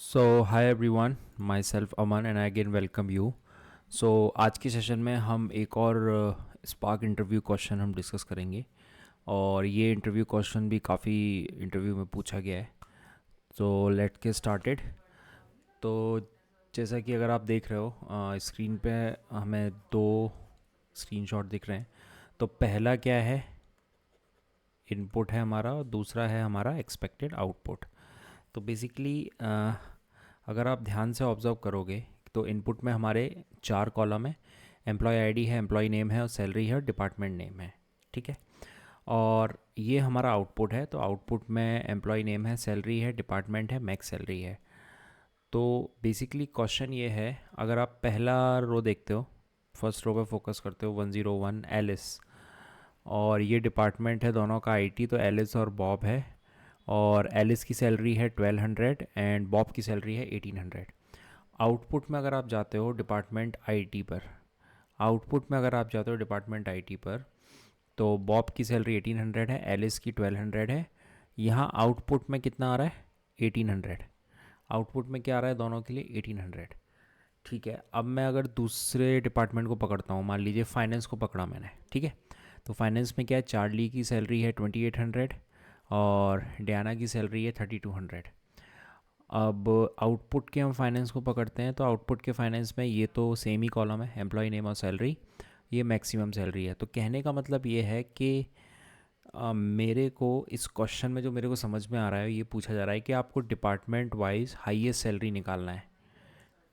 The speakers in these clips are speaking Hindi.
So hi everyone, my self Aman and I again welcome you. सो आज के सेशन में हम एक और स्पार्क इंटरव्यू क्वेश्चन हम डिस्कस करेंगे। और ये इंटरव्यू क्वेश्चन भी काफ़ी इंटरव्यू में पूछा गया है। तो लेट के स्टार्टेड। तो जैसा कि अगर आप देख रहे हो स्क्रीन पे हमें दो स्क्रीनशॉट दिख रहे हैं। तो पहला क्या है, इनपुट है हमारा, और दूसरा है हमारा एक्सपेक्टेड आउटपुट। तो बेसिकली अगर आप ध्यान से ऑब्ज़र्व करोगे तो इनपुट में हमारे चार कॉलम है। एम्प्लॉय आईडी है, एम्प्लॉय नेम है, और सैलरी है, और डिपार्टमेंट नेम है। ठीक है। और ये हमारा आउटपुट है। तो आउटपुट में एम्प्लॉय नेम है, सैलरी है, डिपार्टमेंट है, मैक्स सैलरी है। तो बेसिकली क्वेश्चन ये है, अगर आप पहला रो देखते हो, फर्स्ट रो पे फोकस करते हो, 101 एलिस, और ये डिपार्टमेंट है दोनों का आईटी, तो एलिस और बॉब है। और एलिस की सैलरी है 1200 एंड बॉब की सैलरी है 1800। आउटपुट में अगर आप जाते हो डिपार्टमेंट आईटी पर, आउटपुट में अगर आप जाते हो डिपार्टमेंट आईटी पर, तो बॉब की सैलरी 1800 है, एलिस की 1200 है। यहाँ आउटपुट में कितना आ रहा है? 1800। आउटपुट में क्या आ रहा है दोनों के लिए? 1800। ठीक है। अब मैं अगर दूसरे डिपार्टमेंट को पकड़ता हूँ, मान लीजिए फाइनेंस को पकड़ा मैंने। ठीक है। तो फाइनेंस में क्या है, चार्ली की सैलरी है 2800 और डियाना की सैलरी है 3200। अब आउटपुट के हम फाइनेंस को पकड़ते हैं, तो आउटपुट के फाइनेंस में ये तो सेम ही कॉलम है, एम्प्लॉय नेम और सैलरी। ये मैक्सिमम सैलरी है। तो कहने का मतलब ये है कि मेरे को इस क्वेश्चन में जो मेरे को समझ में आ रहा है, ये पूछा जा रहा है कि आपको डिपार्टमेंट वाइज हाईएस्ट सैलरी निकालना है।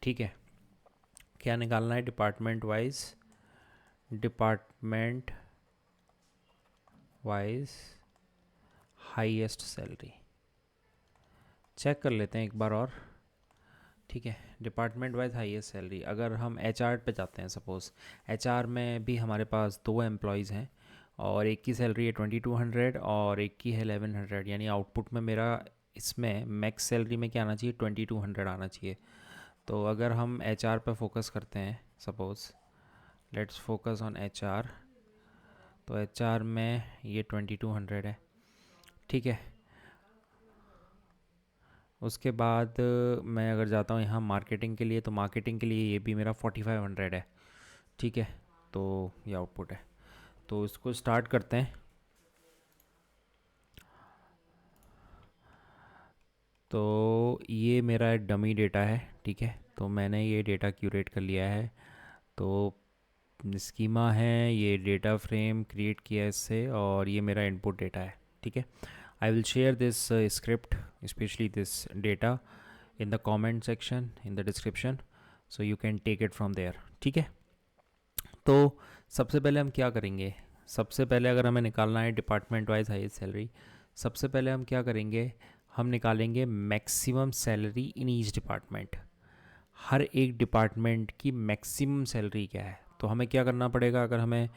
ठीक है। क्या निकालना है? Department wise, department wise highest salary. Check कर लेते हैं एक बार और। ठीक है। डिपार्टमेंट वाइज हाईएस्ट सैलरी, अगर हम एचआर पे जाते हैं, सपोज़ एचआर में भी हमारे पास दो एम्प्लॉयज़ हैं, और एक की सैलरी है 2200 और एक की है 1100। यानी आउटपुट में मेरा इसमें मैक्स सैलरी में क्या आना चाहिए? 2200 आना चाहिए। तो अगर हम एचआर पे फोकस करते हैं, suppose let's focus on HR, तो एचआर में ये 2200 है। ठीक है। उसके बाद मैं अगर जाता हूँ यहाँ मार्केटिंग के लिए, तो मार्केटिंग के लिए ये भी मेरा 4500 है। ठीक है। तो ये आउटपुट है। तो इसको स्टार्ट करते हैं। तो ये मेरा डमी डेटा है। ठीक है। तो मैंने ये डेटा क्यूरेट कर लिया है। तो स्कीमा है, ये डेटा फ्रेम क्रिएट किया है इससे, और ये मेरा इनपुट डेटा है। ठीक है। I will share this script, specially this data, in the comment section in the description, so you can take it from there. ठीक है। तो सबसे पहले हम क्या करेंगे? सबसे पहले अगर हमें निकालना है डिपार्टमेंट वाइज हाईएस्ट सैलरी, सबसे पहले हम क्या करेंगे? हम निकालेंगे maximum salary in each department. हर एक डिपार्टमेंट की मैक्सिमम सैलरी क्या है? तो हमें क्या करना पड़ेगा? अगर हमें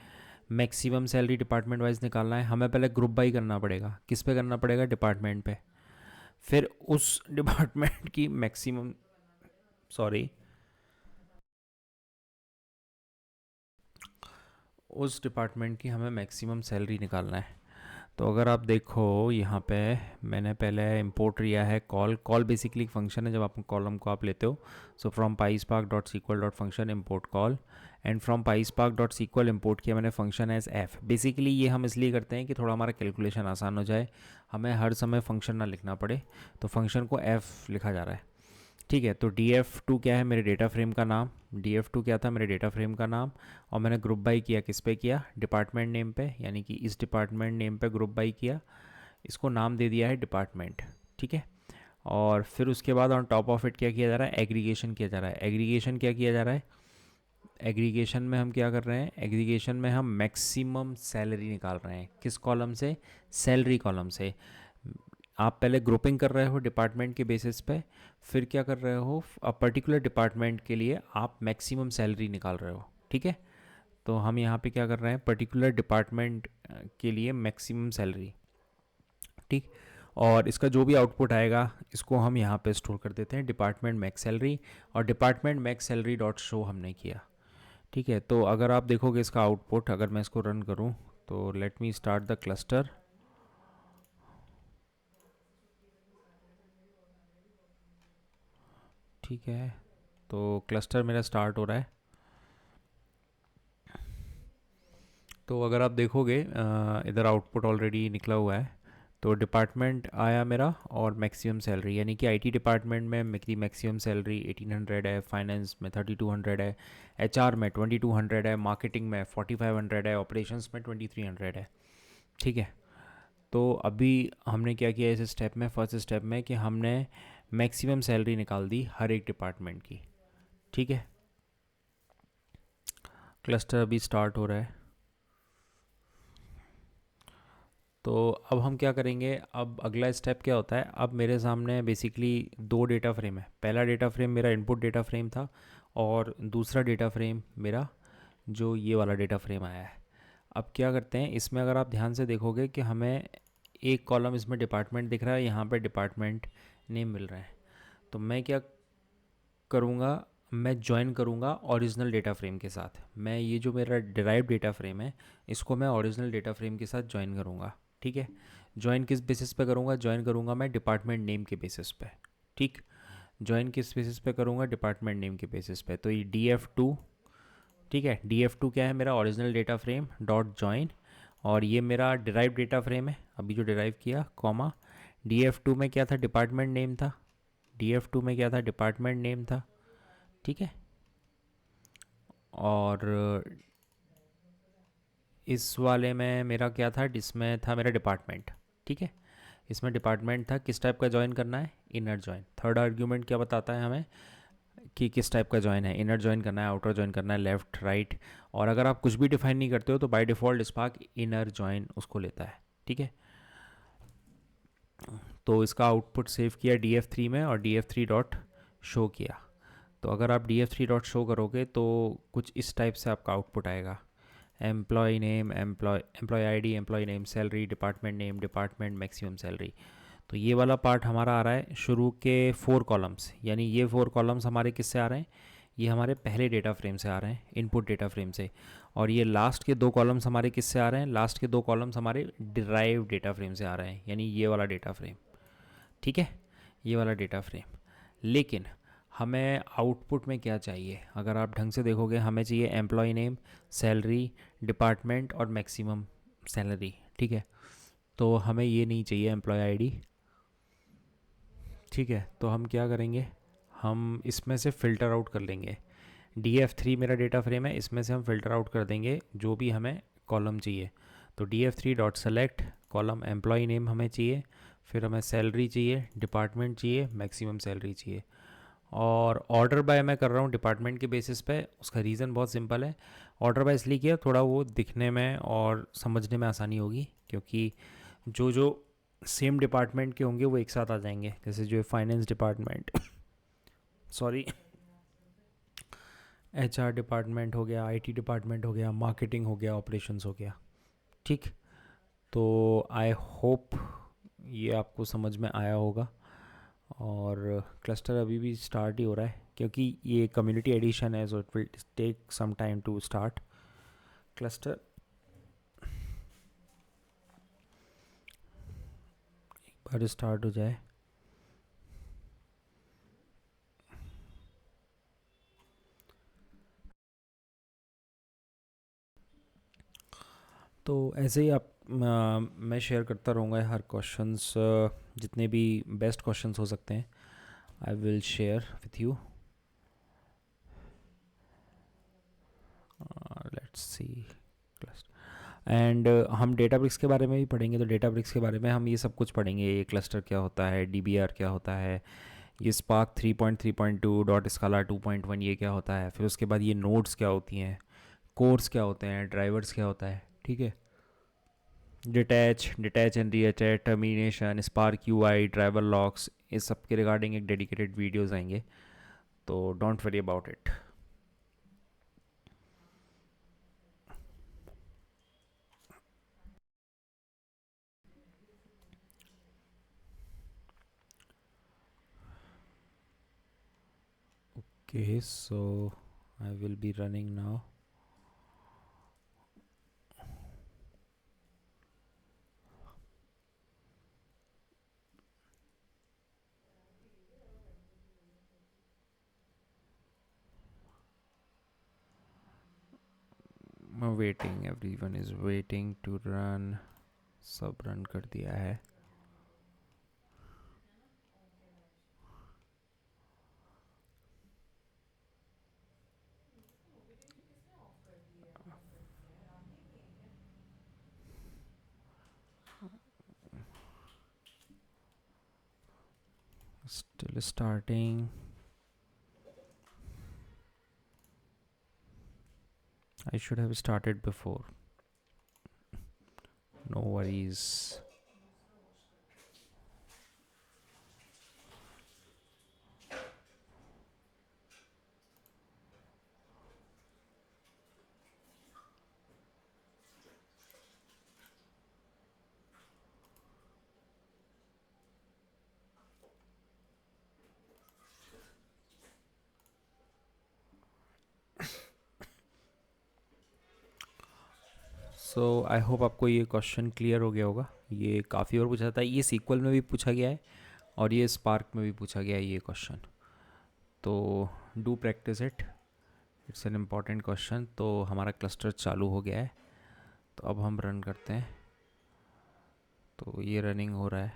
मैक्सिमम सैलरी डिपार्टमेंट वाइज निकालना है, हमें पहले ग्रुप बाई करना पड़ेगा। किस पे करना पड़ेगा? डिपार्टमेंट पे। फिर उस डिपार्टमेंट की मैक्सिमम, सॉरी, उस डिपार्टमेंट की हमें मैक्सिमम सैलरी निकालना है। तो अगर आप देखो यहाँ पे, मैंने पहले इंपोर्ट लिया है कॉल। कॉल बेसिकली एक फंक्शन है, जब आप कॉलम को आप लेते हो। So from PySpark dot SQL dot function import col, and from PySpark dot SQL import किया मैंने फंक्शन एज एफ। बेसिकली ये हम इसलिए करते हैं कि थोड़ा हमारा कैलकुलेशन आसान हो जाए, हमें हर समय फंक्शन ना लिखना पड़े। तो फंक्शन को एफ लिखा जा रहा है। ठीक है। तो डी एफ टू क्या है? मेरे डेटा फ्रेम का नाम। डी एफ टू क्या था? मेरे डेटा फ्रेम का नाम। और मैंने ग्रुप बाई किया किस पे किया? डिपार्टमेंट नेम पे, यानी कि इस डिपार्टमेंट नेम पे ग्रुप बाई किया। इसको नाम दे दिया है डिपार्टमेंट। ठीक है। और फिर उसके बाद ऑन टॉप ऑफ इट क्या किया जा रहा है? एग्रीगेशन किया जा रहा है। एग्रीगेशन क्या किया जा रहा है? एग्रीगेशन में हम क्या कर रहे हैं? एग्रीगेशन में हम मैक्सिमम सैलरी निकाल रहे हैं। किस कॉलम से? सैलरी कॉलम से। आप पहले ग्रुपिंग कर रहे हो डिपार्टमेंट के बेसिस पे, फिर क्या कर रहे हो? पर्टिकुलर डिपार्टमेंट के लिए आप मैक्सिमम सैलरी निकाल रहे हो। ठीक है। तो हम यहाँ पे क्या कर रहे हैं? पर्टिकुलर डिपार्टमेंट के लिए मैक्सिमम सैलरी। ठीक। और इसका जो भी आउटपुट आएगा, इसको हम यहाँ पे स्टोर कर देते हैं, डिपार्टमेंट मैक्स सैलरी। और department max salary dot show हमने किया। ठीक है। तो अगर आप देखोगे इसका आउटपुट, अगर मैं इसको रन करूँ, तो let me start the cluster. ठीक है, तो क्लस्टर मेरा स्टार्ट हो रहा है। तो अगर आप देखोगे इधर आउटपुट ऑलरेडी निकला हुआ है। तो डिपार्टमेंट आया मेरा और मैक्सिमम सैलरी, यानी कि आईटी डिपार्टमेंट में मेरी मैक्सिमम सैलरी 1800 है, फाइनेंस में 3200 है, एचआर में 2200 है, मार्केटिंग में 4500 है, ऑपरेशंस में 2300 है। ठीक है, तो अभी हमने क्या किया इस स्टेप में, फर्स्ट स्टेप में, कि हमने मैक्सिमम सैलरी निकाल दी हर एक डिपार्टमेंट की। ठीक है, क्लस्टर अभी स्टार्ट हो रहा है। तो अब हम क्या करेंगे, अब अगला स्टेप क्या होता है, अब मेरे सामने बेसिकली दो डेटा फ्रेम है। पहला डेटा फ्रेम मेरा इनपुट डेटा फ्रेम था, और दूसरा डेटा फ्रेम मेरा जो ये वाला डेटा फ्रेम आया है। अब क्या करते हैं इसमें, अगर आप ध्यान से देखोगे कि हमें एक कॉलम इसमें डिपार्टमेंट दिख रहा है, यहाँ पे डिपार्टमेंट नेम मिल रहा है। तो मैं क्या करूँगा, मैं ज्वाइन करूँगा ओरिजिनल डेटा फ्रेम के साथ। मैं ये जो मेरा डिराइव डेटा फ्रेम है, इसको मैं ओरिजिनल डेटा फ्रेम के साथ ज्वाइन करूँगा। ठीक है, ज्वाइन किस बेसिस पे करूँगा, ज्वाइन करूँगा मैं डिपार्टमेंट नेम के बेसिस पे। ठीक, ज्वाइन किस बेसिस पे करूँगा, डिपार्टमेंट नेम के बेसिस पे। तो ये df2, ठीक है, df2 क्या है, मेरा original data frame dot join, और ये मेरा डिराइव डेटा फ्रेम है अभी जो डिराइव किया, कॉमा df2 में क्या था, डिपार्टमेंट नेम था। df2 में क्या था, डिपार्टमेंट नेम था। ठीक है, और इस वाले में मेरा क्या था, जिसमें था मेरा डिपार्टमेंट। ठीक है, इसमें डिपार्टमेंट था। किस टाइप का ज्वाइन करना है, इनर ज्वाइन। थर्ड आर्ग्यूमेंट क्या बताता है हमें कि किस टाइप का ज्वाइन है, इनर ज्वाइन करना है, आउटर ज्वाइन करना है, लेफ्ट राइट। और अगर आप कुछ भी डिफाइन नहीं करते हो तो by default spark inner join उसको लेता है। ठीक है, तो इसका आउटपुट सेव किया df3 में, और df3 डॉट शो किया। तो अगर आप df3 डॉट शो करोगे तो कुछ इस टाइप से आपका आउटपुट आएगा। Employee name, employee ID, employee name, salary, department name, department, maximum salary. तो ये वाला पार्ट हमारा आ रहा है शुरू के 4 कॉलम्स, यानी ये 4 कॉलम्स हमारे किससे आ रहे हैं, ये हमारे पहले डेटा फ्रेम से आ रहे हैं, इनपुट डेटा फ्रेम से। और ये लास्ट के 2 कॉलम्स हमारे किससे आ रहे हैं, लास्ट के 2 कॉलम्स हमारे डिराइव डेटा फ्रेम से आ रहे हैं, यानी ये वाला डेटा फ्रेम। ठीक है, ये वाला डेटा फ्रेम। लेकिन हमें आउटपुट में क्या चाहिए, अगर आप ढंग से देखोगे, हमें चाहिए एम्प्लॉय नेम, सैलरी, डिपार्टमेंट और मैक्सिमम सैलरी। ठीक है, तो हमें ये नहीं चाहिए एम्प्लॉय आईडी। ठीक है, तो हम क्या करेंगे, हम इसमें से फ़िल्टर आउट कर लेंगे। df3 मेरा डेटा फ्रेम है, इसमें से हम फ़िल्टर आउट कर देंगे जो भी हमें कॉलम चाहिए। तो df3 dot select column employee name हमें चाहिए, फिर हमें सैलरी चाहिए, डिपार्टमेंट चाहिए, मैक्सिमम सैलरी चाहिए। और ऑर्डर बाय मैं कर रहा हूँ डिपार्टमेंट के बेसिस पे। उसका रीज़न बहुत सिंपल है, ऑर्डर बाय इसलिए किया थोड़ा वो दिखने में और समझने में आसानी होगी, क्योंकि जो जो सेम डिपार्टमेंट के होंगे वो एक साथ आ जाएंगे। जैसे जो finance department sorry, HR department हो गया, आईटी डिपार्टमेंट हो गया, मार्केटिंग हो गया, ऑपरेशंस हो गया। ठीक, तो आई होप ये आपको समझ में आया होगा। और क्लस्टर अभी भी स्टार्ट ही हो रहा है, क्योंकि ये कम्युनिटी एडिशन है, so it will take some time to start. Cluster एक बार स्टार्ट हो जाए। तो ऐसे ही आप मैं शेयर करता रहूँगा हर क्वेश्चंस, जितने भी बेस्ट क्वेश्चंस हो सकते हैं आई will share with you. Let's see and हम डेटाब्रिक्स के बारे में भी पढ़ेंगे। तो डेटाब्रिक्स के बारे में हम ये सब कुछ पढ़ेंगे, ये क्लस्टर क्या होता है, डीबीआर क्या होता है, ये स्पार्क 3.3.2 डॉट स्काला 2.1 ये क्या होता है, फिर उसके बाद ये नोड्स क्या होती हैं, कोर्स क्या होते हैं, ड्राइवर्स क्या होता है। ठीक है, detach and reattach, termination, spark UI, driver logs, इस सब के रिगार्डिंग एक डेडिकेटेड वीडियोस आएंगे, तो don't worry about it. Okay, so I will be running now. Waiting, everyone is waiting to run. सब रन कर दिया है. Still starting. I should have started before. No worries. So I hope आपको ये क्वेश्चन क्लियर हो गया होगा. ये काफ़ी और पूछा था, ये सीक्वल में भी पूछा गया है और ये स्पार्क में भी पूछा गया है ये क्वेश्चन. तो do practice it, it's an important question. तो हमारा क्लस्टर चालू हो गया है, तो अब हम रन करते हैं. तो ये रनिंग हो रहा है,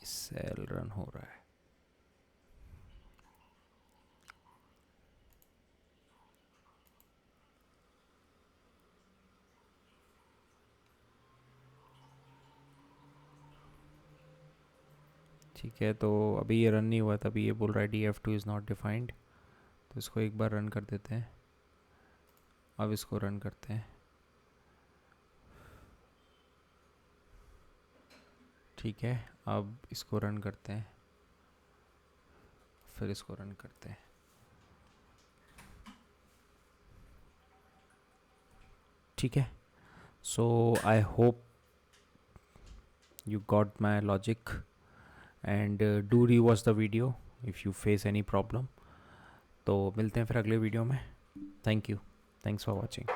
सेल रन हो रहा है. ठीक है, तो अभी ये रन नहीं हुआ था, अभी ये बोल रहा है df2 इज़ नॉट डिफाइंड. तो इसको एक बार रन कर देते हैं. अब इसको रन करते हैं. ठीक है, अब इसको रन करते हैं, फिर इसको रन करते हैं. ठीक है, so I hope you got my logic, and do rewatch the video if you face any problem. तो मिलते हैं फिर अगले वीडियो में. Thank you, thanks for watching.